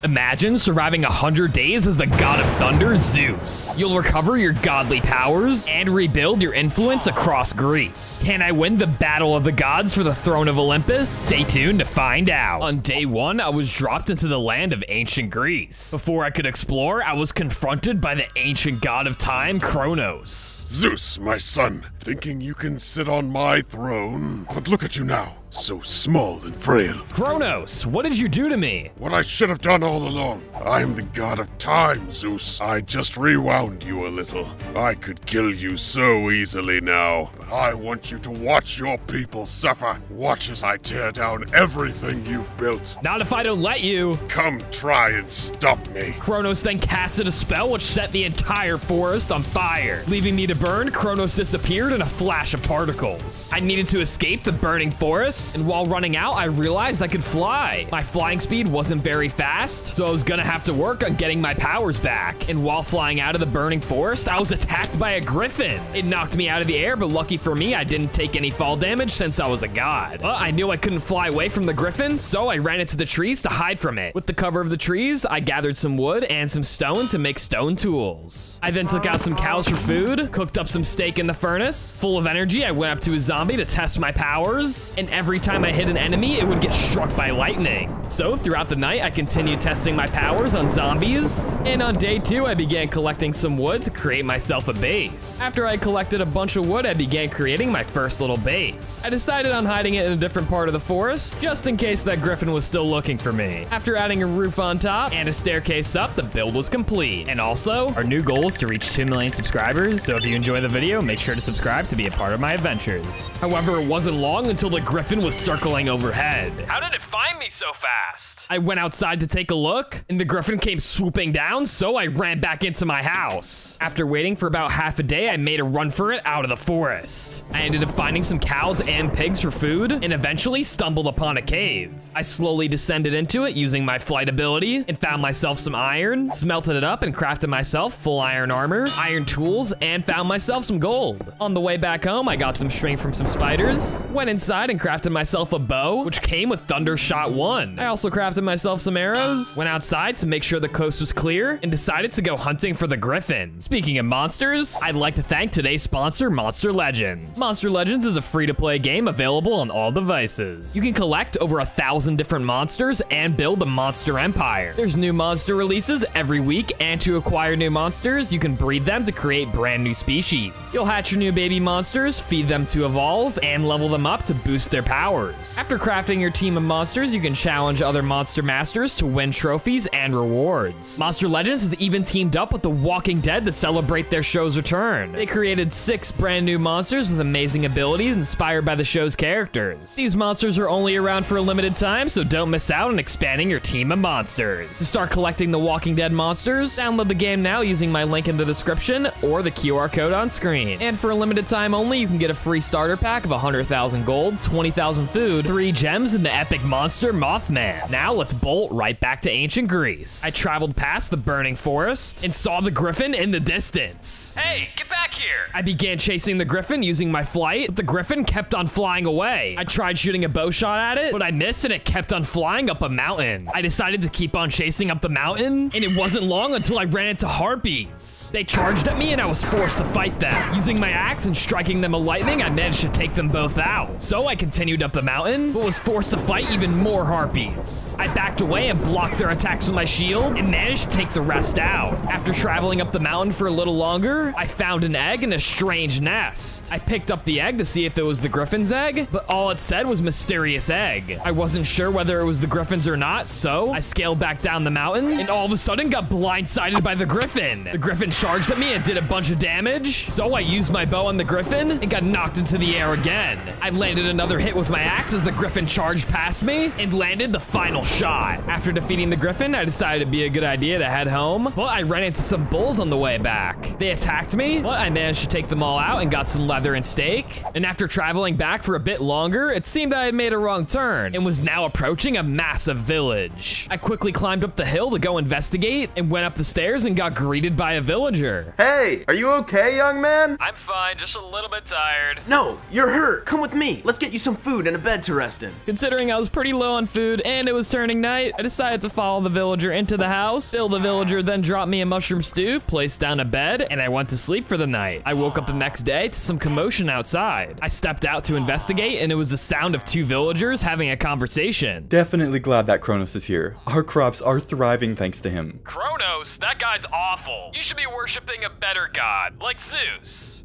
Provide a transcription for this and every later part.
Imagine surviving 100 days as the god of thunder, Zeus. You'll recover your godly powers and rebuild your influence across Greece. Can I win the battle of the gods for the throne of Olympus? Stay tuned to find out. On day 1, I was dropped into the land of ancient Greece. Before I could explore, I was confronted by the ancient god of time, Kronos. Zeus, my son, thinking you can sit on my throne? But look at you now, so small and frail. Kronos, what did you do to me? What I should have done all along. I am the god of time, Zeus. I just rewound you a little. I could kill you so easily now, but I want you to watch your people suffer. Watch as I tear down everything you've built. Not if I don't let you. Come try and stop me. Kronos then casted a spell which set the entire forest on fire. Leaving me to burn, Kronos disappeared in a flash of particles. I needed to escape the burning forest, and while running out, I realized I could fly. My flying speed wasn't very fast, so I was gonna have to work on getting my powers back. And while flying out of the burning forest, I was attacked by a griffin. It knocked me out of the air, but lucky for me, I didn't take any fall damage since I was a god. But I knew I couldn't fly away from the griffin, so I ran into the trees to hide from it. With the cover of the trees, I gathered some wood and some stone to make stone tools. I then took out some cows for food, cooked up some steak in the furnace. Full of energy, I went up to a zombie to test my powers, and every time I hit an enemy, it would get struck by lightning. So throughout the night, I continued testing my powers on zombies, and on day 2, I began collecting some wood to create myself a base. After I collected a bunch of wood, I began creating my first little base. I decided on hiding it in a different part of the forest, just in case that griffin was still looking for me. After adding a roof on top and a staircase up, the build was complete. And also, our new goal is to reach 2 million subscribers, so if you enjoy the video, make sure to subscribe to be a part of my adventures. However, it wasn't long until the griffin was circling overhead. How did it find me so fast? I went outside to take a look, and the griffin came swooping down, so I ran back into my house. After waiting for about half a day, I made a run for it out of the forest. I ended up finding some cows and pigs for food, and eventually stumbled upon a cave. I slowly descended into it using my flight ability, and found myself some iron, smelted it up, and crafted myself full iron armor, iron tools, and found myself some gold. On the way back home, I got some string from some spiders, went inside and crafted myself a bow, which came with Thunder Shot 1. I also crafted myself some arrows, went outside to make sure the coast was clear, and decided to go hunting for the griffin. Speaking of monsters, I'd like to thank today's sponsor, Monster Legends. Monster Legends is a free-to-play game available on all devices. You can collect over 1,000 different monsters and build a monster empire. There's new monster releases every week, and to acquire new monsters, you can breed them to create brand new species. You'll hatch your new baby monsters, feed them to evolve, and level them up to boost their powers. After crafting your team of monsters, you can challenge other monster masters to win trophies and rewards. Monster Legends has even teamed up with The Walking Dead to celebrate their show's return. They created 6 brand new monsters with amazing abilities inspired by the show's characters. These monsters are only around for a limited time, so don't miss out on expanding your team of monsters. To start collecting The Walking Dead monsters, download the game now using my link in the description or the QR code on screen. And for a limited time only, you can get a free starter pack of 100,000 gold, 20,000 food, 3 gems, and the epic monster Mothman. Now let's bolt right back to ancient Greece. I traveled past the burning forest and saw the griffin in the distance. Hey, get back here! I began chasing the griffin using my flight, but the griffin kept on flying away. I tried shooting a bow shot at it, but I missed and it kept on flying up a mountain. I decided to keep on chasing up the mountain, and it wasn't long until I ran into harpies. They charged at me and I was forced to fight them. Using my axe and striking them with lightning, I managed to take them both out. So I continued up the mountain, but was forced to fight even more harpies. I backed away and blocked their attacks with my shield, and managed to take the rest out. After traveling up the mountain for a little longer, I found an egg in a strange nest. I picked up the egg to see if it was the griffin's egg, but all it said was mysterious egg. I wasn't sure whether it was the griffin's or not, so I scaled back down the mountain, and all of a sudden got blindsided by the griffin. The griffin charged at me and did a bunch of damage, so I used my bow on the griffin and got knocked into the air again. I landed another hit with my axe as the griffin charged past me and landed the final shot. After defeating the griffin, I decided it'd be a good idea to head home, but I ran into some bulls on the way back. They attacked me, but I managed to take them all out and got some leather and steak. And after traveling back for a bit longer, it seemed I had made a wrong turn and was now approaching a massive village. I quickly climbed up the hill to go investigate and went up the stairs and got greeted by a villager. Hey, are you okay, young man? I'm fine, just a little bit tired. No, you're hurt. Come with me. Let's get you some food and a bed to rest in. Considering I was pretty low on food and it was turning night, I decided to follow the villager into the house. Still, the villager then dropped me a mushroom stew, placed down a bed, and I went to sleep for the night. I woke up the next day to some commotion outside. I stepped out to investigate, and it was the sound of two villagers having a conversation. Definitely glad that Kronos is here. Our crops are thriving thanks to him. Kronos, that guy's awful. You should be worshiping a better god, like Zeus.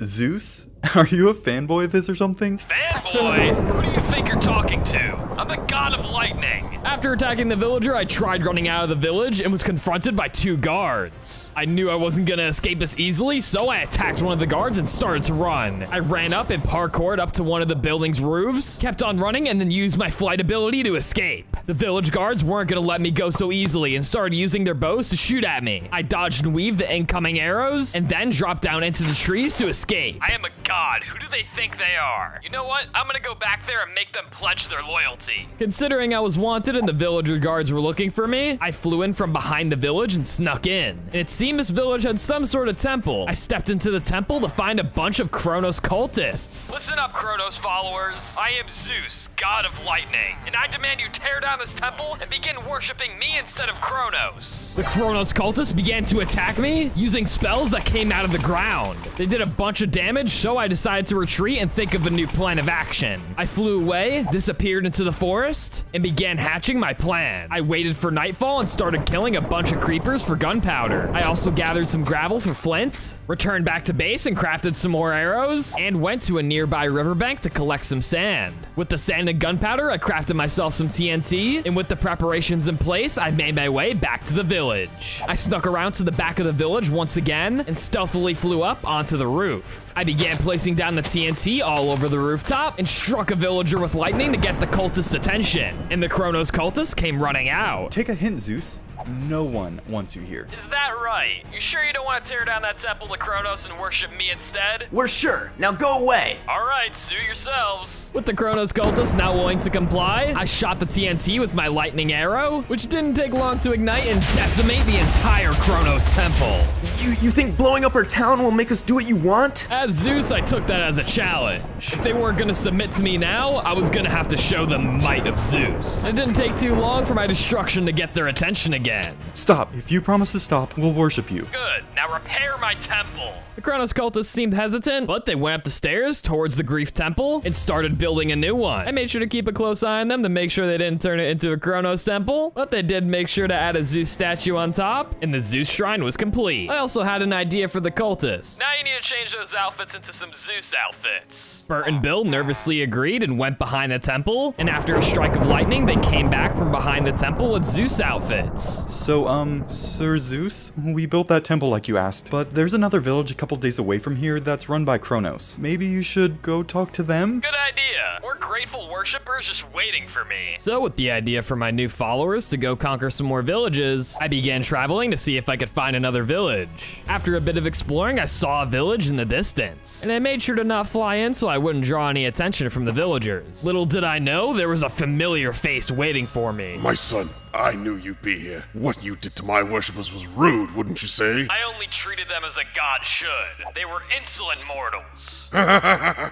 Zeus? Are you a fanboy of his or something? Fanboy? Who do you think you're talking to? I'm the god of lightning. After attacking the villager, I tried running out of the village and was confronted by two guards. I knew I wasn't gonna escape this easily, so I attacked one of the guards and started to run. I ran up and parkoured up to one of the building's roofs, kept on running, and then used my flight ability to escape. The village guards weren't gonna let me go so easily and started using their bows to shoot at me. I dodged and weaved the incoming arrows and then dropped down into the trees to escape. I am a god. Who do they think they are? You know what? I'm gonna go back there and make them pledge their loyalty. Considering I was wanted and the villager guards were looking for me, I flew in from behind the village and snuck in. And it seemed this village had some sort of temple. I stepped into the temple to find a bunch of Kronos cultists. Listen up, Kronos followers. I am Zeus, god of lightning, and I demand you tear down this temple and begin worshiping me instead of Kronos. The Kronos cultists began to attack me using spells that came out of the ground. They did a bunch of damage, so I decided to retreat and think of a new plan of action. I flew away, disappeared into the forest, and began hatching my plan. I waited for nightfall and started killing a bunch of creepers for gunpowder. I also gathered some gravel for flint, returned back to base and crafted some more arrows, and went to a nearby riverbank to collect some sand. With the sand and gunpowder, I crafted myself some TNT, and with the preparations in place, I made my way back to the village. I snuck around to the back of the village once again and stealthily flew up onto the roof. I began placing down the TNT all over the rooftop and struck a villager with lightning to get the cultists' attention. And the Kronos cultists came running out. Take a hint, Zeus. No one wants you here. Is that right? You sure you don't want to tear down that temple to Kronos and worship me instead? We're sure. Now go away. All right, suit yourselves. With the Kronos cultists not willing to comply, I shot the TNT with my lightning arrow, which didn't take long to ignite and decimate the entire Kronos temple. You think blowing up our town will make us do what you want? As Zeus, I took that as a challenge. If they weren't gonna submit to me now, I was gonna have to show them the might of Zeus. It didn't take too long for my destruction to get their attention again. Stop. If you promise to stop, we'll worship you. Good. Now repair my temple. The Kronos cultists seemed hesitant, but they went up the stairs towards the Grief Temple and started building a new one. I made sure to keep a close eye on them to make sure they didn't turn it into a Kronos temple, but they did make sure to add a Zeus statue on top, and the Zeus shrine was complete. I also had an idea for the cultists. Now you need to change those outfits into some Zeus outfits. Bert and Bill nervously agreed and went behind the temple, and after a strike of lightning, they came back from behind the temple with Zeus outfits. So, Sir Zeus, we built that temple like you asked, but there's another village a couple days away from here that's run by Kronos. Maybe you should go talk to them? Good idea. More grateful worshippers just waiting for me. So with the idea for my new followers to go conquer some more villages, I began traveling to see if I could find another village. After a bit of exploring, I saw a village in the distance, and I made sure to not fly in so I wouldn't draw any attention from the villagers. Little did I know, there was a familiar face waiting for me. My son, I knew you'd be here. What you did to my worshippers was rude, wouldn't you say? I only treated them as a god should. They were insolent mortals.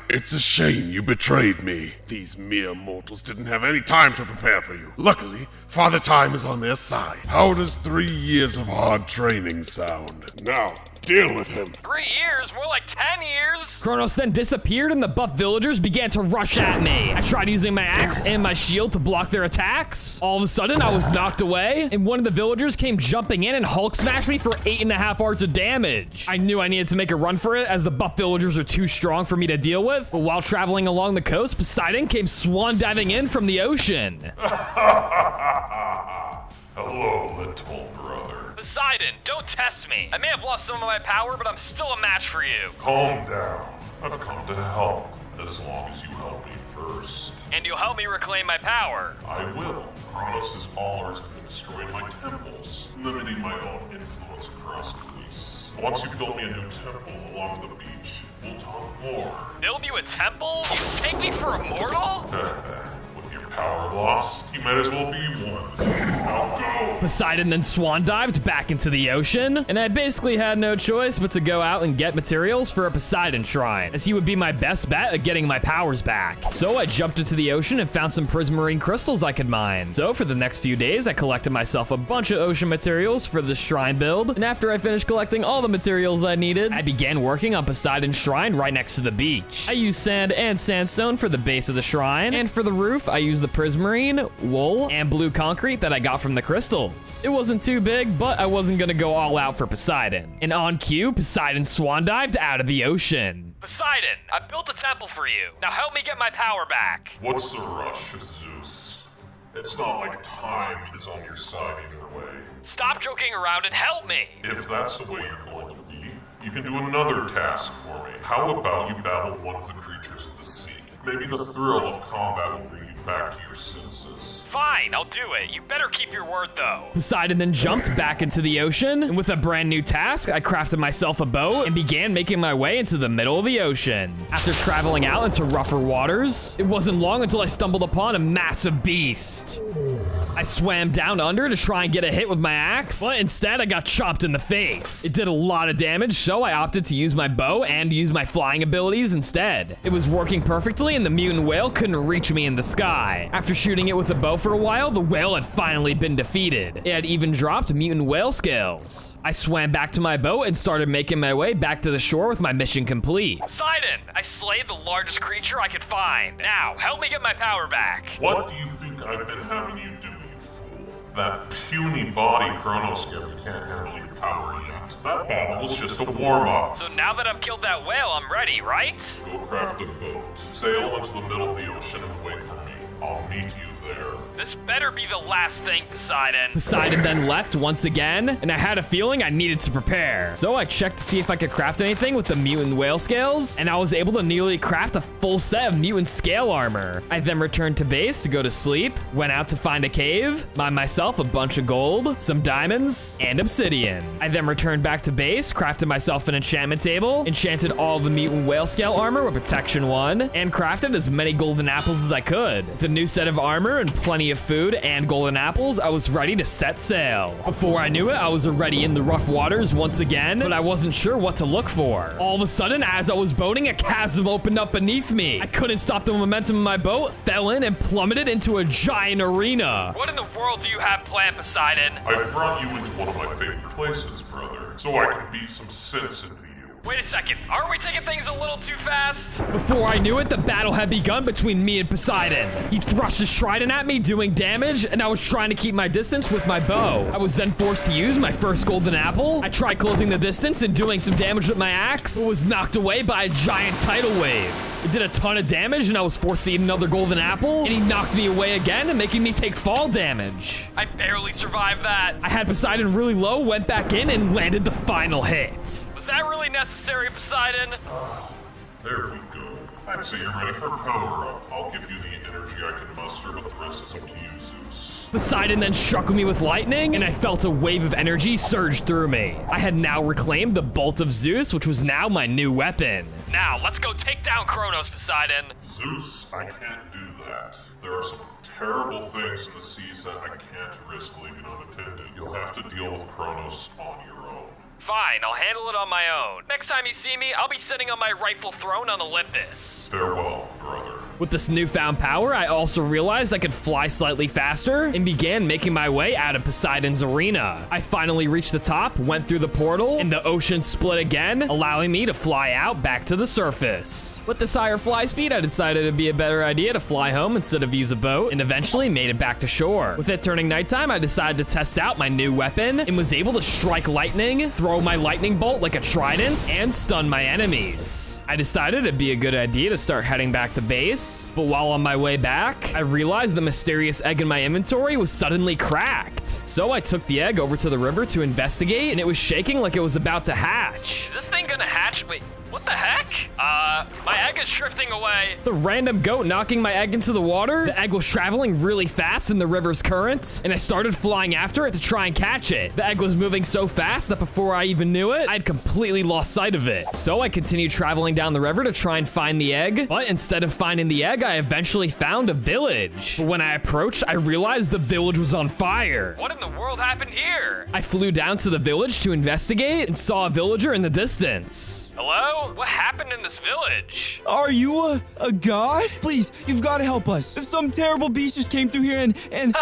It's a shame you betrayed me. These mere mortals didn't have any time to prepare for you. Luckily, Father Time is on their side. How does 3 years of hard training sound? Now, deal with him. 3 years? More like 10 years? Kronos then disappeared and the buff villagers began to rush at me. I tried using my axe and my shield to block their attacks. All of a sudden, I was knocked away, and one of the villagers came jumping in and Hulk smashed me for 8.5 hearts of damage. I knew I needed to make a run for it as the buff villagers are too strong for me to deal with, but while traveling along the coast, Poseidon came swan diving in from the ocean. Hello, little brother. Poseidon, don't test me. I may have lost some of my power, but I'm still a match for you. Calm down. I've come to help, as long as you help me first. And you'll help me reclaim my power. I will. Kronos' followers have been destroying my temples, limiting my own influence across Greece. Once you've built me a new temple along the beach, we'll talk more. Build you a temple? Do you take me for a mortal? With your power lost, you might as well be one. Now go! Poseidon then swan dived back into the ocean, and I basically had no choice but to go out and get materials for a Poseidon shrine, as he would be my best bet at getting my powers back. So I jumped into the ocean and found some prismarine crystals I could mine. So for the next few days, I collected myself a bunch of ocean materials for the shrine build, and after I finished collecting all the materials I needed, I began working on Poseidon's shrine right next to the beach. I used sand and sandstone for the base of the shrine, and for the roof, I used the prismarine, wool, and blue concrete that I got from the crystals. It wasn't too big, but I wasn't gonna go all out for Poseidon. And on cue, Poseidon swan dived out of the ocean. Poseidon, I built a temple for you. Now help me get my power back. What's the rush, Zeus? It's not like time is on your side either way. Stop joking around and help me. If that's the way you're going to be, you can do another task for me. How about you battle one of the creatures of the sea? Maybe the thrill of combat will bring you back to your senses. Fine, I'll do it. You better keep your word, though. Poseidon then jumped back into the ocean, and with a brand new task, I crafted myself a boat and began making my way into the middle of the ocean. After traveling out into rougher waters, it wasn't long until I stumbled upon a massive beast. I swam down under to try and get a hit with my axe, but instead I got chopped in the face. It did a lot of damage, so I opted to use my bow and use my flying abilities instead. It was working perfectly, and the mutant whale couldn't reach me in the sky. After shooting it with a bow for a while, the whale had finally been defeated. It had even dropped mutant whale scales. I swam back to my boat and started making my way back to the shore with my mission complete. Poseidon, I slayed the largest creature I could find. Now, help me get my power back. What do you think I've been having you do, you fool? That puny body Kronos gave you can't handle your power yet. That battle was just a warm-up. So now that I've killed that whale, I'm ready, right? Go craft a boat, sail into the middle of the ocean and wait for me. I'll meet you there. This better be the last thing, Poseidon. Poseidon then left once again, and I had a feeling I needed to prepare. So I checked to see if I could craft anything with the mutant whale scales, and I was able to nearly craft a full set of mutant scale armor. I then returned to base to go to sleep, went out to find a cave, mined myself a bunch of gold, some diamonds, and obsidian. I then returned back to base, crafted myself an enchantment table, enchanted all the mutant whale scale armor with protection 1, and crafted as many golden apples as I could. With a new set of armor and plenty of food and golden apples, I was ready to set sail. Before I knew it, I was already in the rough waters once again, but I wasn't sure what to look for. All of a sudden, as I was boating, a chasm opened up beneath me. I couldn't stop the momentum of my boat, fell in, and plummeted into a giant arena. What in the world do you have planned, Poseidon? I've brought you into one of my favorite places, brother, so I can beat some sense into you. Wait a second, aren't we taking things a little too fast? Before I knew it, the battle had begun between me and Poseidon. He thrust his trident at me, doing damage, and I was trying to keep my distance with my bow. I was then forced to use my first golden apple. I tried closing the distance and doing some damage with my axe, but was knocked away by a giant tidal wave. It did a ton of damage, and I was forced to eat another golden apple, and he knocked me away again, making me take fall damage. I barely survived that. I had Poseidon really low, went back in, and landed the final hit. Was that really necessary, Poseidon? There we go. I'd say you're ready for a power-up. I'll give you the energy I can muster, but the rest is up to you, Zeus. Poseidon then struck me with lightning, and I felt a wave of energy surge through me. I had now reclaimed the bolt of Zeus, which was now my new weapon. Now, let's go take down Kronos, Poseidon. Zeus, I can't do that. There are some terrible things in the seas that I can't risk leaving unattended. You'll have to deal with Kronos on your own. Fine, I'll handle it on my own. Next time you see me, I'll be sitting on my rightful throne on Olympus. Farewell, brother. With this newfound power, I also realized I could fly slightly faster and began making my way out of Poseidon's arena. I finally reached the top, went through the portal, and the ocean split again, allowing me to fly out back to the surface. With this higher fly speed, I decided it'd be a better idea to fly home instead of use a boat, and eventually made it back to shore. With it turning nighttime, I decided to test out my new weapon and was able to strike lightning, throw my lightning bolt like a trident, and stun my enemies. I decided it'd be a good idea to start heading back to base, but while on my way back, I realized the mysterious egg in my inventory was suddenly cracked. So I took the egg over to the river to investigate, and it was shaking like it was about to hatch. Is this thing gonna hatch? Wait, what What the heck? My egg is drifting away. The random goat knocking my egg into the water? The egg was traveling really fast in the river's current, and I started flying after it to try and catch it. The egg was moving so fast that before I even knew it, I'd completely lost sight of it. So I continued traveling down the river to try and find the egg, but instead of finding the egg, I eventually found a village. But when I approached, I realized the village was on fire. What in the world happened here? I flew down to the village to investigate and saw a villager in the distance. Hello? What happened in this village? Are you a god? Please, you've got to help us. Some terrible beast just came through here and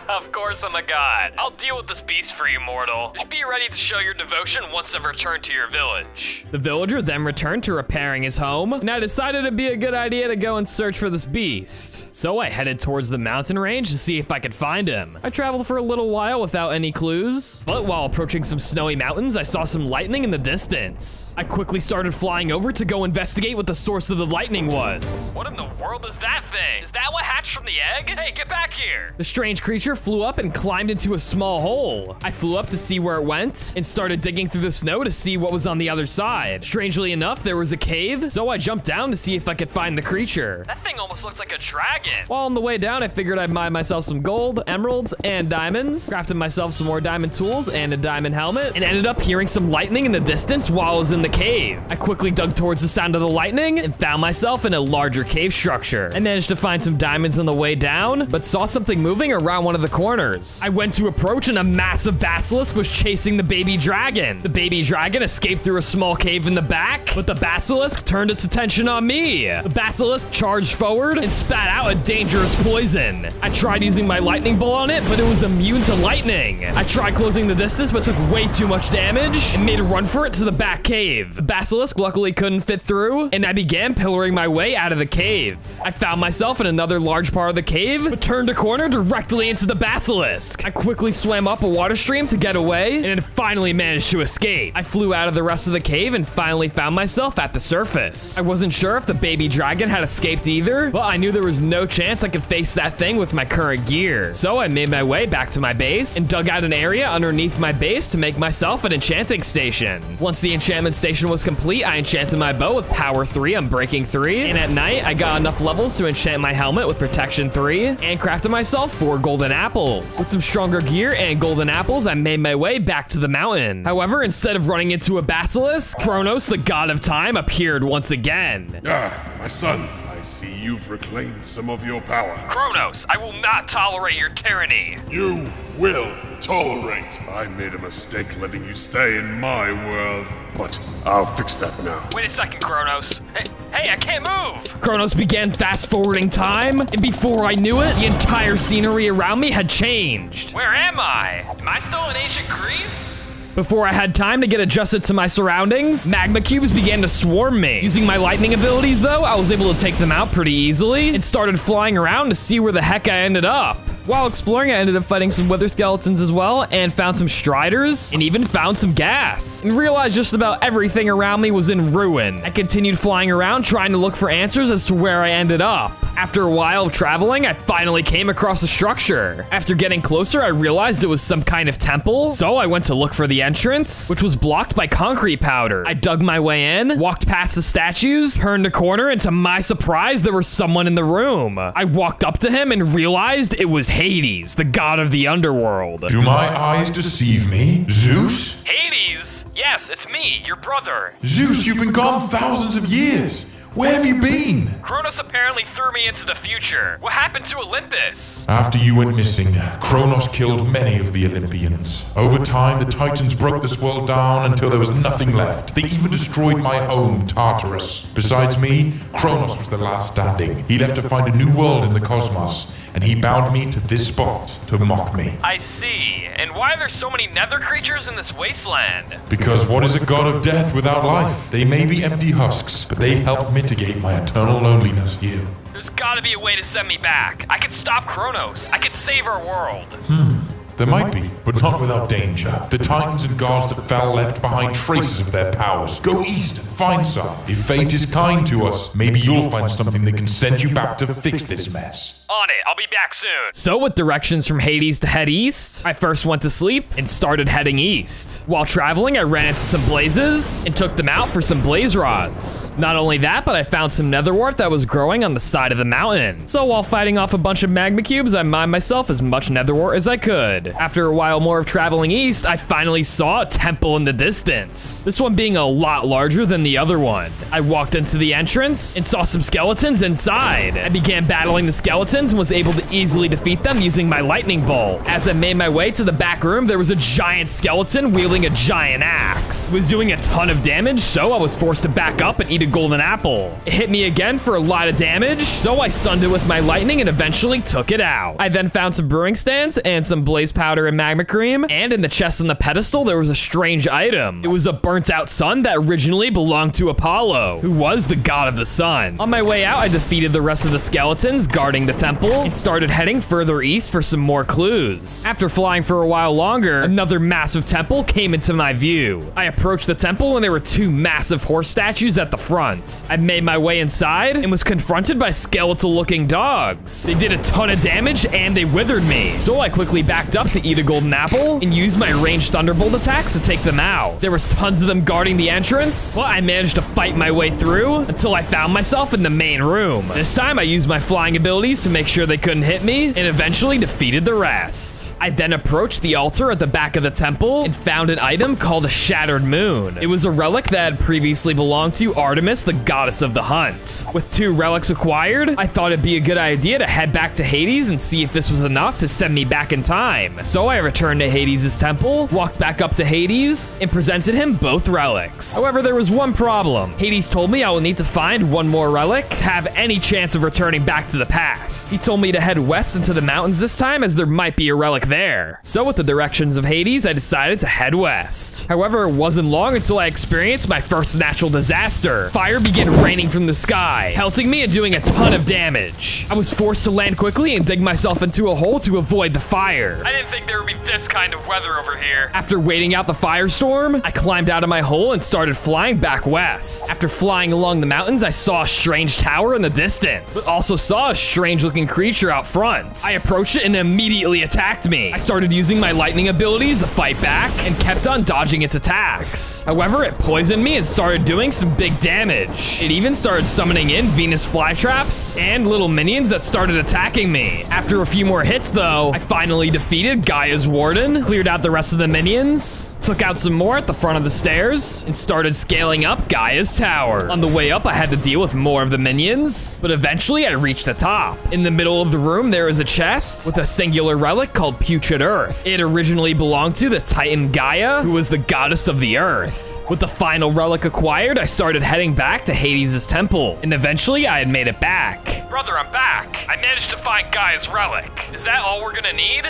Of course I'm a god. I'll deal with this beast for you, mortal. Just be ready to show your devotion once I've returned to your village. The villager then returned to repairing his home, and I decided it'd be a good idea to go and search for this beast. So I headed towards the mountain range to see if I could find him. I traveled for a little while without any clues, but while approaching some snowy mountains, I saw some lightning in the distance. I quickly started flying over to go investigate what the source of the lightning was. What in the world is that thing? Is that what hatched from the egg? Hey, get back here! The strange creature flew up and climbed into a small hole. I flew up to see where it went and started digging through the snow to see what was on the other side. Strangely enough, there was a cave, so I jumped down to see if I could find the creature. That thing almost looks like a dragon. While on the way down, I figured I'd mine myself some gold, emeralds, and diamonds, crafted myself some more diamond tools and a diamond helmet, and ended up hearing some lightning in the distance while I was in the cave. I quickly dug towards the sound of the lightning and found myself in a larger cave structure. I managed to find some diamonds on the way down, but saw something moving around one of the corners. I went to approach and a massive basilisk was chasing the baby dragon. The baby dragon escaped through a small cave in the back, but the basilisk turned its attention on me. The basilisk charged forward and spat out a dangerous poison. I tried using my lightning bolt on it, but it was immune to lightning. I tried closing the distance, but took way too much damage and made a run for it to the back cave. The basilisk luckily couldn't fit through, and I began pillaring my way out of the cave. I found myself in another large part of the cave, but turned a corner directly into the basilisk. I quickly swam up a water stream to get away, and it finally managed to escape. I flew out of the rest of the cave and finally found myself at the surface. I wasn't sure if the baby dragon had escaped either, but I knew there was no chance I could face that thing with my current gear. So I made my way back to my base and dug out an area underneath my base to make myself an enchanting station. Once the enchantment station was complete, I enchanted my bow with power 3 on breaking 3, and at night I got enough levels to enchant my helmet with protection 3 and crafted myself 4 golden apples. With some stronger gear and golden apples, I made my way back to the mountain. However, instead of running into a basilisk, Kronos, the god of time, appeared once again. My son, I see you've reclaimed some of your power. Kronos, I will not tolerate your tyranny. You will tolerate. I made a mistake letting you stay in my world, but I'll fix that now. Wait a second, Kronos. Hey, I can't move! Kronos began fast-forwarding time, and before I knew it, the entire scenery around me had changed. Where am I? Am I still in ancient Greece? Before I had time to get adjusted to my surroundings, magma cubes began to swarm me. Using my lightning abilities, though, I was able to take them out pretty easily and started flying around to see where the heck I ended up. While exploring, I ended up fighting some wither skeletons as well, and found some striders, and even found some gas, and realized just about everything around me was in ruin. I continued flying around trying to look for answers as to where I ended up. After a while of traveling, I finally came across a structure. After getting closer, I realized it was some kind of temple, so I went to look for the entrance, which was blocked by concrete powder. I dug my way in, walked past the statues, turned a corner, and to my surprise, there was someone in the room. I walked up to him and realized it was Hades, the god of the underworld. Do my eyes deceive me? Zeus? Hades? Yes, it's me, your brother. Zeus, you've been gone thousands of years. Where have you been? Kronos apparently threw me into the future. What happened to Olympus? After you went missing, Kronos killed many of the Olympians. Over time, the Titans broke this world down until there was nothing left. They even destroyed my home, Tartarus. Besides me, Kronos was the last standing. He left to find a new world in the cosmos, and he bound me to this spot to mock me. I see. And why are there so many nether creatures in this wasteland? Because what is a god of death without life? They may be empty husks, but they help mitigate my eternal loneliness here. There's gotta be a way to send me back. I could stop Kronos. I could save our world. There might be, but not without danger. The Titans and gods that fell left behind traces of their powers. Go east and find some. If fate is kind to us, maybe you'll find something that can send you back to fix this mess. On it, I'll be back soon. So with directions from Hades to head east, I first went to sleep and started heading east. While traveling, I ran into some blazes and took them out for some blaze rods. Not only that, but I found some netherwort that was growing on the side of the mountain. So while fighting off a bunch of magma cubes, I mined myself as much netherwort as I could. After a while more of traveling east, I finally saw a temple in the distance. This one being a lot larger than the other one. I walked into the entrance and saw some skeletons inside. I began battling the skeletons and was able to easily defeat them using my lightning bolt. As I made my way to the back room, there was a giant skeleton wielding a giant axe. It was doing a ton of damage, so I was forced to back up and eat a golden apple. It hit me again for a lot of damage, so I stunned it with my lightning and eventually took it out. I then found some brewing stands and some blaze powder and magma cream, and in the chest on the pedestal, there was a strange item. It was a burnt out sun that originally belonged to Apollo, who was the god of the sun. On my way out, I defeated the rest of the skeletons guarding the temple and started heading further east for some more clues. After flying for a while longer, another massive temple came into my view. I approached the temple and there were two massive horse statues at the front. I made my way inside and was confronted by skeletal-looking dogs. They did a ton of damage and they withered me. So I quickly backed up to eat a golden apple and used my ranged thunderbolt attacks to take them out. There was tons of them guarding the entrance, but I managed to fight my way through until I found myself in the main room. This time I used my flying abilities to make sure they couldn't hit me and eventually defeated the rest. I then approached the altar at the back of the temple and found an item called a shattered moon. It was a relic that had previously belonged to Artemis, the goddess of the hunt. With 2 relics acquired, I thought it'd be a good idea to head back to Hades and see if this was enough to send me back in time. So I returned to Hades' temple, walked back up to Hades, and presented him both relics. However, there was one problem. Hades told me I would need to find one more relic to have any chance of returning back to the past. He told me to head west into the mountains this time as there might be a relic there. So with the directions of Hades, I decided to head west. However, it wasn't long until I experienced my first natural disaster. Fire began raining from the sky, pelting me and doing a ton of damage. I was forced to land quickly and dig myself into a hole to avoid the fire. I didn't think there would be this kind of weather over here. After waiting out the firestorm, I climbed out of my hole and started flying back west. After flying along the mountains, I saw a strange tower in the distance, but also saw a strange looking creature out front. I approached it and it immediately attacked me. I started using my lightning abilities to fight back and kept on dodging its attacks. However, it poisoned me and started doing some big damage. It even started summoning in Venus flytraps and little minions that started attacking me. After a few more hits though, I finally defeated Gaia's warden, cleared out the rest of the minions, took out some more at the front of the stairs, and started scaling up Gaia's tower. On the way up, I had to deal with more of the minions, but eventually I reached the top. In the middle of the room, there is a chest with a singular relic called Putrid Earth. It originally belonged to the Titan Gaia, who was the goddess of the earth. With the final relic acquired, I started heading back to Hades' temple, and eventually I had made it back. Brother, I'm back. I managed to find Gaia's relic. Is that all we're gonna need?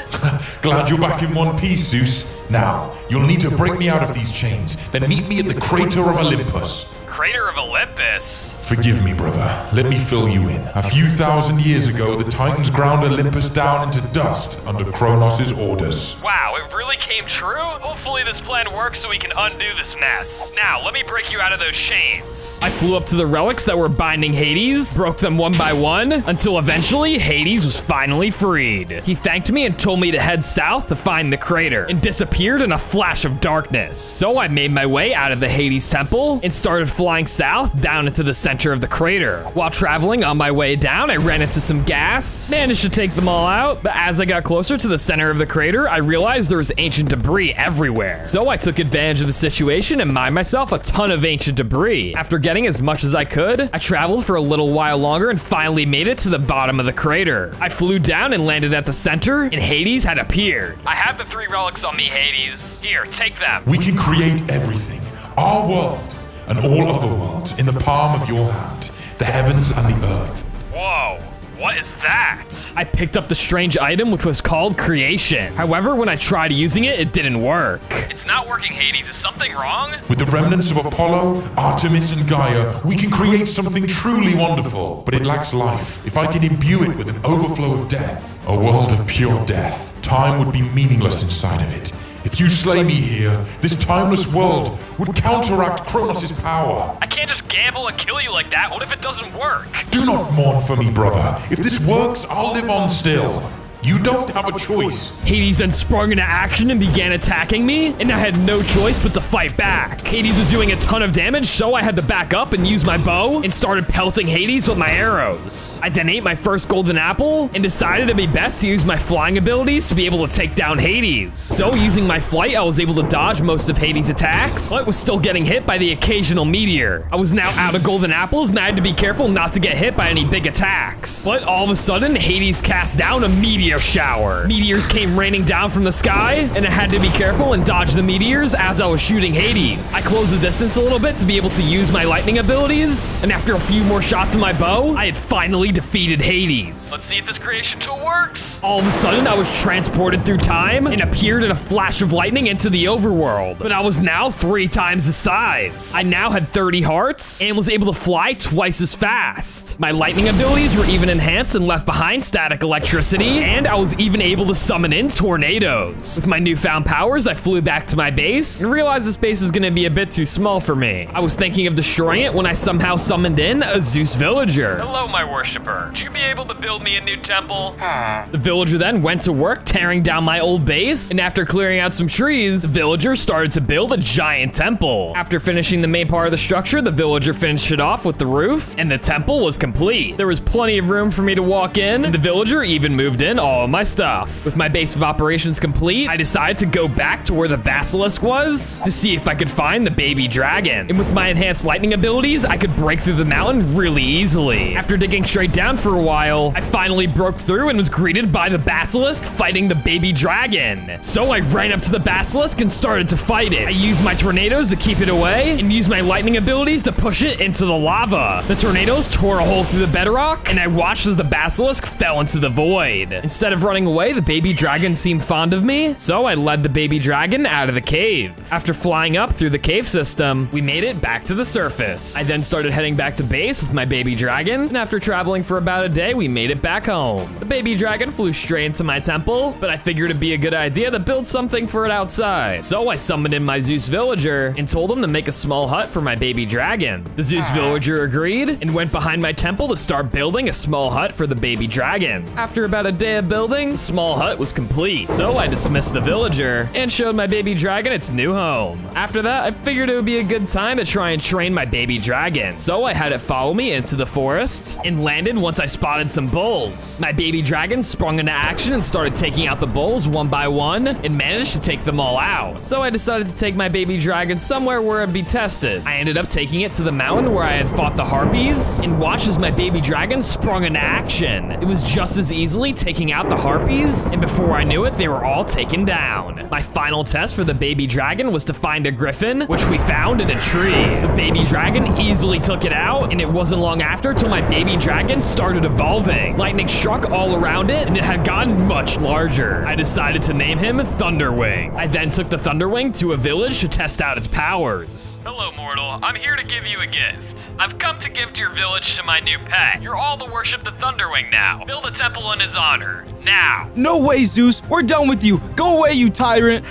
Glad you're back in one piece, Zeus. Now, you'll need to break me out of these chains, then meet me at the crater of Olympus. Crater of Olympus? Forgive me, brother. Let me fill you in. A few thousand years ago, the Titans ground Olympus down into dust under Kronos' orders. Wow, it really came true? Hopefully this plan works so we can undo this mess. Now, let me break you out of those chains. I flew up to the relics that were binding Hades, broke them one by one, until eventually Hades was finally freed. He thanked me and told me to head south to find the crater, and disappeared in a flash of darkness. So I made my way out of the Hades temple and started flying south down into the center of the crater. While traveling on my way down, I ran into some gas, managed to take them all out, but as I got closer to the center of the crater, I realized there was ancient debris everywhere. So I took advantage of the situation and mined myself a ton of ancient debris. After getting as much as I could, I traveled for a little while longer and finally made it to the bottom of the crater. I flew down and landed at the center, and Hades had appeared. I have the 3 relics on me, Hades. Here, take them. We can create everything. Our world and all other worlds in the palm of your hand. The heavens and the earth. Whoa. What is that? I picked up the strange item, which was called Creation. However, when I tried using it, it didn't work. It's not working, Hades. Is something wrong? With the remnants of Apollo, Artemis, and Gaia, we can create something truly wonderful. But it lacks life. If I can imbue it with an overflow of death, a world of pure death, time would be meaningless inside of it. If you slay me here, this timeless world would counteract Kronos' power. I can't just gamble and kill you like that. What if it doesn't work? Do not mourn for me, brother. If this works, I'll live on still. You don't have a choice. Hades then sprung into action and began attacking me, and I had no choice but to fight back. Hades was doing a ton of damage, so I had to back up and use my bow and started pelting Hades with my arrows. I then ate my first golden apple and decided it'd be best to use my flying abilities to be able to take down Hades. So using my flight, I was able to dodge most of Hades' attacks, but was still getting hit by the occasional meteor. I was now out of golden apples and I had to be careful not to get hit by any big attacks. But all of a sudden, Hades cast down a meteor shower. Meteors came raining down from the sky, and I had to be careful and dodge the meteors as I was shooting Hades. I closed the distance a little bit to be able to use my lightning abilities, and after a few more shots of my bow, I had finally defeated Hades. Let's see if this creation tool works. All of a sudden, I was transported through time and appeared in a flash of lightning into the overworld, but I was now 3 times the size. I now had 30 hearts and was able to fly twice as fast. My lightning abilities were even enhanced and left behind static electricity, and I was even able to summon in tornadoes. With my newfound powers, I flew back to my base and realized this base is going to be a bit too small for me. I was thinking of destroying it when I somehow summoned in a Zeus villager. Hello, my worshiper. Would you be able to build me a new temple? The villager then went to work tearing down my old base, and after clearing out some trees, the villager started to build a giant temple. After finishing the main part of the structure, the villager finished it off with the roof, and the temple was complete. There was plenty of room for me to walk in, and the villager even moved in all of my stuff. With my base of operations complete, I decided to go back to where the basilisk was to see if I could find the baby dragon. And with my enhanced lightning abilities, I could break through the mountain really easily. After digging straight down for a while, I finally broke through and was greeted by the basilisk fighting the baby dragon. So I ran up to the basilisk and started to fight it. I used my tornadoes to keep it away and used my lightning abilities to push it into the lava. The tornadoes tore a hole through the bedrock, and I watched as the basilisk fell into the void. Instead of running away, the baby dragon seemed fond of me, so I led the baby dragon out of the cave. After flying up through the cave system, we made it back to the surface. I then started heading back to base with my baby dragon, and after traveling for about a day, we made it back home. The baby dragon flew straight into my temple, but I figured it'd be a good idea to build something for it outside. So I summoned in my Zeus villager and told him to make a small hut for my baby dragon. The Zeus villager agreed and went behind my temple to start building a small hut for the baby dragon. After about a day of building, the small hut was complete, so I dismissed the villager and showed my baby dragon its new home. After that, I figured it would be a good time to try and train my baby dragon, so I had it follow me into the forest and landed once I spotted some bulls. My baby dragon sprung into action and started taking out the bulls one by one and managed to take them all out. So I decided to take my baby dragon somewhere where it'd be tested. I ended up taking it to the mountain where I had fought the harpies and watched as my baby dragon sprung into action. It was just as easily taking out the harpies, and before I knew it, they were all taken down. My final test for the baby dragon was to find a griffin, which we found in a tree. The baby dragon easily took it out, and it wasn't long after till my baby dragon started evolving. Lightning struck all around it, and it had gotten much larger. I decided to name him Thunderwing. I then took the Thunderwing to a village to test out its powers. Hello, mortal. I'm here to give you a gift. I've come to gift your village to my new pet. You're all to worship the Thunderwing now. Build a temple in his honor. Now. No way, Zeus. We're done with you. Go away, you tyrant.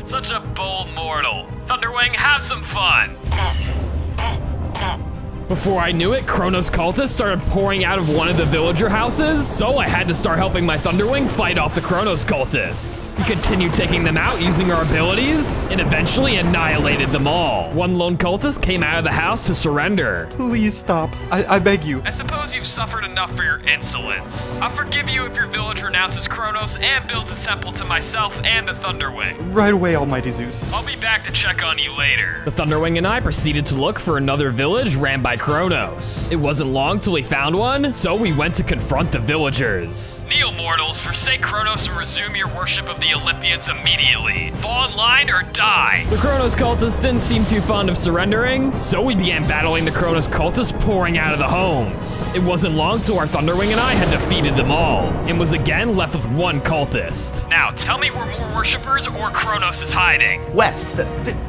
Such a bold mortal. Thunderwing, have some fun. Before I knew it, Kronos cultists started pouring out of one of the villager houses, so I had to start helping my Thunderwing fight off the Kronos cultists. We continued taking them out using our abilities, and eventually annihilated them all. One lone cultist came out of the house to surrender. Please stop. I beg you. I suppose you've suffered enough for your insolence. I'll forgive you if your village renounces Kronos and builds a temple to myself and the Thunderwing. Right away, Almighty Zeus. I'll be back to check on you later. The Thunderwing and I proceeded to look for another village ran by Kronos. It wasn't long till we found one, so we went to confront the villagers. Kneel, mortals, forsake Kronos and resume your worship of the Olympians immediately. Fall in line or die. The Kronos cultists didn't seem too fond of surrendering, so we began battling the Kronos cultists pouring out of the homes. It wasn't long till our Thunderwing and I had defeated them all, and was again left with one cultist. Now, tell me where more worshippers or Kronos is hiding. West.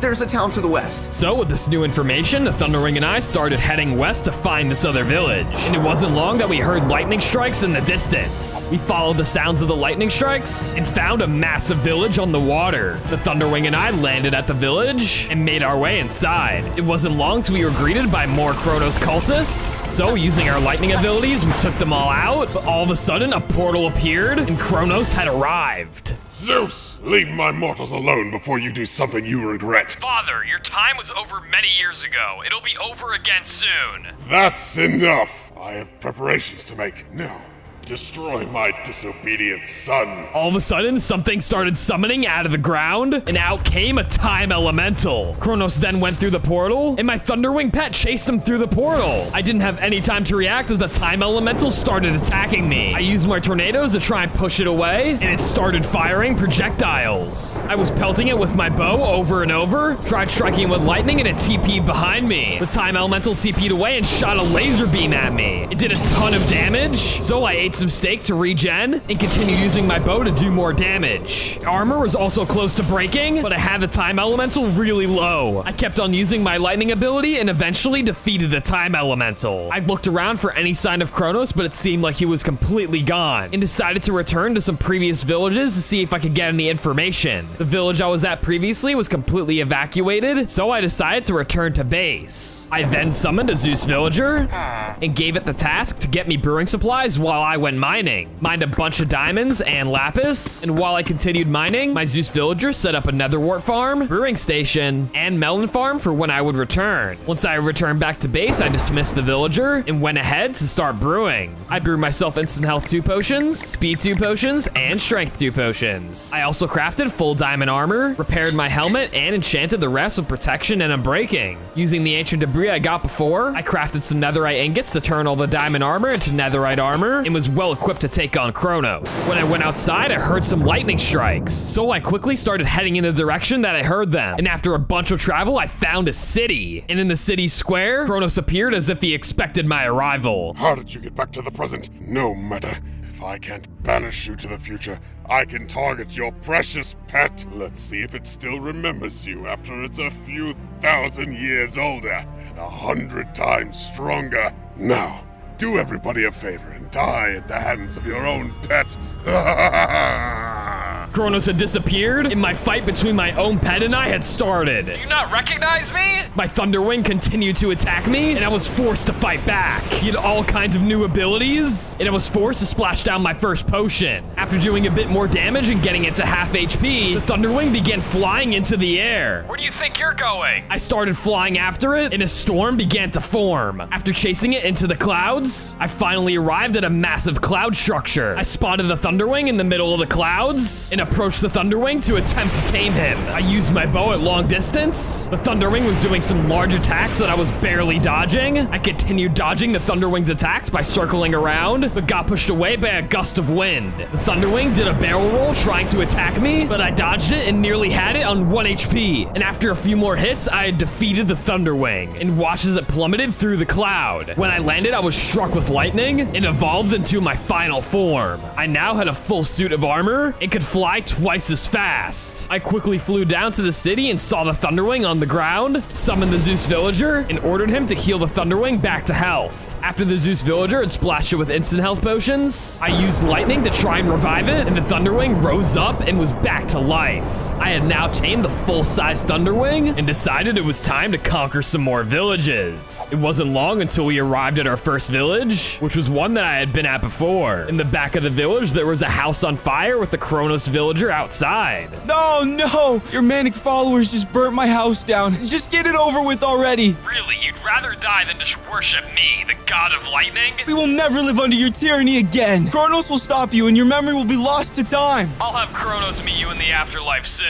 There's a town to the west. So with this new information, the Thunderwing and I started heading west to find this other village. And it wasn't long that we heard lightning strikes in the distance. We followed followed the sounds of the lightning strikes and found a massive village on the water. The Thunderwing and I landed at the village and made our way inside. It wasn't long till we were greeted by more Kronos cultists. So using our lightning abilities, we took them all out, but all of a sudden a portal appeared and Kronos had arrived. Zeus, leave my mortals alone before you do something you regret. Father, your time was over many years ago. It'll be over again soon. That's enough. I have preparations to make. Now, destroy my disobedient son. All of a sudden, something started summoning out of the ground, and out came a time elemental. Kronos then went through the portal, and my Thunderwing pet chased him through the portal. I didn't have any time to react as the time elemental started attacking me. I used my tornadoes to try and push it away, and it started firing projectiles. I was pelting it with my bow over and over, tried striking with lightning, and it TP'd behind me. The time elemental CP'd away and shot a laser beam at me. It did a ton of damage, so I ate some steak to regen and continued using my bow to do more damage. Armor was also close to breaking, but I had the time elemental really low. I kept on using my lightning ability and eventually defeated the time elemental. I looked around for any sign of Kronos, but it seemed like he was completely gone, and decided to return to some previous villages to see if I could get any information. The village I was at previously was completely evacuated, so I decided to return to base. I then summoned a Zeus villager and gave it the task to get me brewing supplies while I went mining. Mined a bunch of diamonds and lapis, and while I continued mining, my Zeus villager set up a netherwort farm, brewing station, and melon farm for when I would return. Once I returned back to base, I dismissed the villager and went ahead to start brewing. I brewed myself instant health 2 potions, speed 2 potions, and strength 2 potions. I also crafted full diamond armor, repaired my helmet, and enchanted the rest with protection and unbreaking. Using the ancient debris I got before, I crafted some netherite ingots to turn all the diamond armor into netherite armor, and was well equipped to take on Kronos. When I went outside, I heard some lightning strikes, so I quickly started heading in the direction that I heard them. And after a bunch of travel, I found a city. And in the city square, Kronos appeared as if he expected my arrival. How did you get back to the present? No matter. If I can't banish you to the future, I can target your precious pet. Let's see if it still remembers you after it's a few thousand years older and 100 times stronger. Now, do everybody a favor and die at the hands of your own pet. Kronos had disappeared, and my fight between my own pet and I had started. Do you not recognize me? My Thunderwing continued to attack me, and I was forced to fight back. He had all kinds of new abilities, and I was forced to splash down my first potion. After doing a bit more damage and getting it to half HP, the Thunderwing began flying into the air. Where do you think you're going? I started flying after it, and a storm began to form. After chasing it into the clouds, I finally arrived at a massive cloud structure. I spotted the Thunderwing in the middle of the clouds, and approached the Thunderwing to attempt to tame him. I used my bow at long distance. The Thunderwing was doing some large attacks that I was barely dodging. I continued dodging the Thunderwing's attacks by circling around, but got pushed away by a gust of wind. The Thunderwing did a barrel roll trying to attack me, but I dodged it and nearly had it on 1 HP. And after a few more hits, I had defeated the Thunderwing and watched as it plummeted through the cloud. When I landed, I was struck with lightning and evolved into my final form. I now had a full suit of armor and could fly twice as fast. I quickly flew down to the city and saw the Thunderwing on the ground, summoned the Zeus villager, and ordered him to heal the Thunderwing back to health. After the Zeus villager had splashed it with instant health potions, I used lightning to try and revive it, and the Thunderwing rose up and was back to life. I had now tamed the full-size Thunderwing and decided it was time to conquer some more villages. It wasn't long until we arrived at our first village, which was one that I had been at before. In the back of the village, there was a house on fire with the Kronos villager outside. Oh no! Your manic followers just burnt my house down. Just get it over with already. Really, you'd rather die than just worship me, the god of lightning? We will never live under your tyranny again. Kronos will stop you and your memory will be lost to time. I'll have Kronos meet you in the afterlife soon.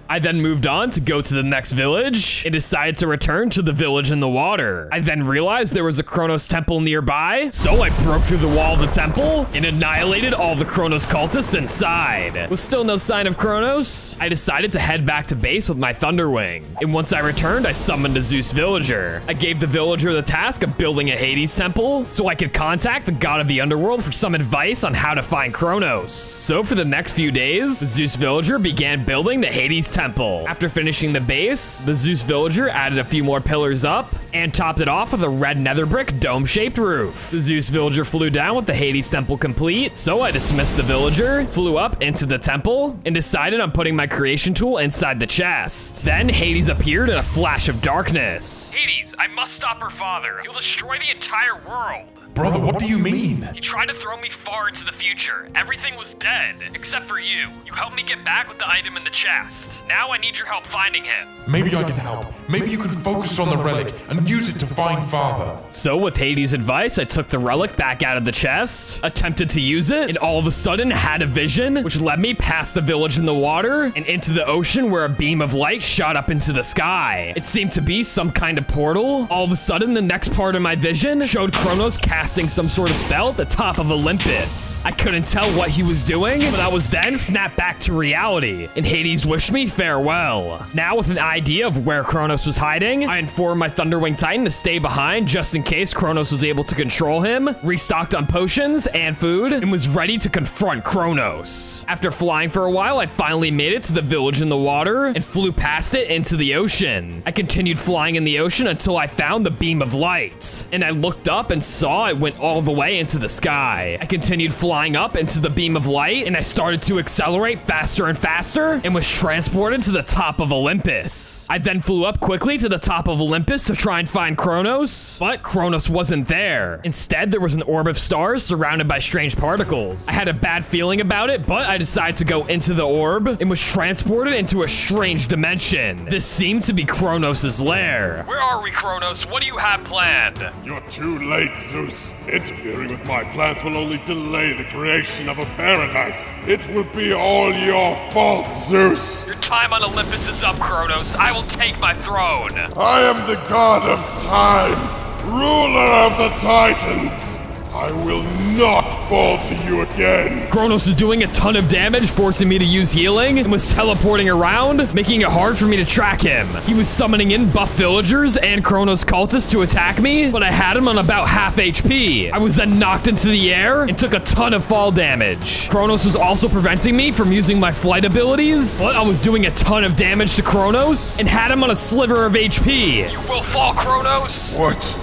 I then moved on to go to the next village and decided to return to the village in the water. I then realized there was a Kronos temple nearby, so I broke through the wall of the temple and annihilated all the Kronos cultists inside. With still no sign of Kronos, I decided to head back to base with my Thunderwing. And once I returned, I summoned a Zeus villager. I gave gave the villager the task of building a Hades temple so I could contact the god of the underworld for some advice on how to find Kronos. So for the next few days, the Zeus villager began building the Hades temple. After finishing the base, the Zeus villager added a few more pillars up and topped it off with a red nether brick dome-shaped roof. The Zeus villager flew down with the Hades temple complete, so I dismissed the villager, flew up into the temple, and decided on putting my creation tool inside the chest. Then Hades appeared in a flash of darkness. Hades, I must stop her father. He'll destroy the entire world. Brother, what do you mean? He tried to throw me far into the future. Everything was dead, except for you. You helped me get back with the item in the chest. Now I need your help finding him. Maybe I can help. Maybe you can focus on the relic and use it to find Father. So with Hades' advice, I took the relic back out of the chest, attempted to use it, and all of a sudden had a vision, which led me past the village in the water and into the ocean where a beam of light shot up into the sky. It seemed to be some kind of portal. All of a sudden, the next part of my vision showed Kronos casting some sort of spell at the top of Olympus. I couldn't tell what he was doing, but I was then snapped back to reality, and Hades wished me farewell. Now with an idea of where Kronos was hiding, I informed my Thunderwing Titan to stay behind just in case Kronos was able to control him, restocked on potions and food, and was ready to confront Kronos. After flying for a while, I finally made it to the village in the water and flew past it into the ocean. I continued flying in the ocean until I found the beam of light, and I looked up and saw it went all the way into the sky. I continued flying up into the beam of light, and I started to accelerate faster and faster and was transported to the top of Olympus. I then flew up quickly to the top of Olympus to try and find Kronos, but Kronos wasn't there. Instead, there was an orb of stars surrounded by strange particles. I had a bad feeling about it, but I decided to go into the orb and was transported into a strange dimension. This seemed to be Kronos' lair. Where are we, Kronos? What do you have planned? You're too late, Zeus. Interfering with my plans will only delay the creation of a paradise. It will be all your fault, Zeus. Your time on Olympus is up, Kronos. I will take my throne. I am the god of time, ruler of the Titans. I will not fall to you again. Kronos was doing a ton of damage, forcing me to use healing, and was teleporting around, making it hard for me to track him. He was summoning in buff villagers and Kronos cultists to attack me, but I had him on about half HP. I was then knocked into the air and took a ton of fall damage. Kronos was also preventing me from using my flight abilities, but I was doing a ton of damage to Kronos and had him on a sliver of HP. You will fall, Kronos. What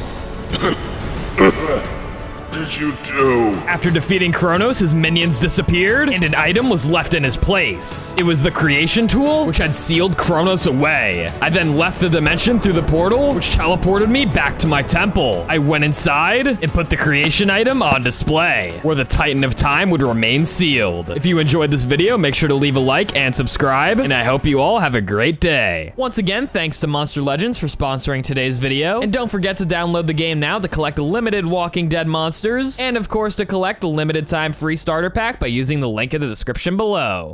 did you do? After defeating Kronos, his minions disappeared, and an item was left in his place. It was the creation tool, which had sealed Kronos away. I then left the dimension through the portal, which teleported me back to my temple. I went inside and put the creation item on display, where the Titan of Time would remain sealed. If you enjoyed this video, make sure to leave a like and subscribe, and I hope you all have a great day. Once again, thanks to Monster Legends for sponsoring today's video, and don't forget to download the game now to collect limited Walking Dead monsters, and of course to collect the limited time free starter pack by using the link in the description below.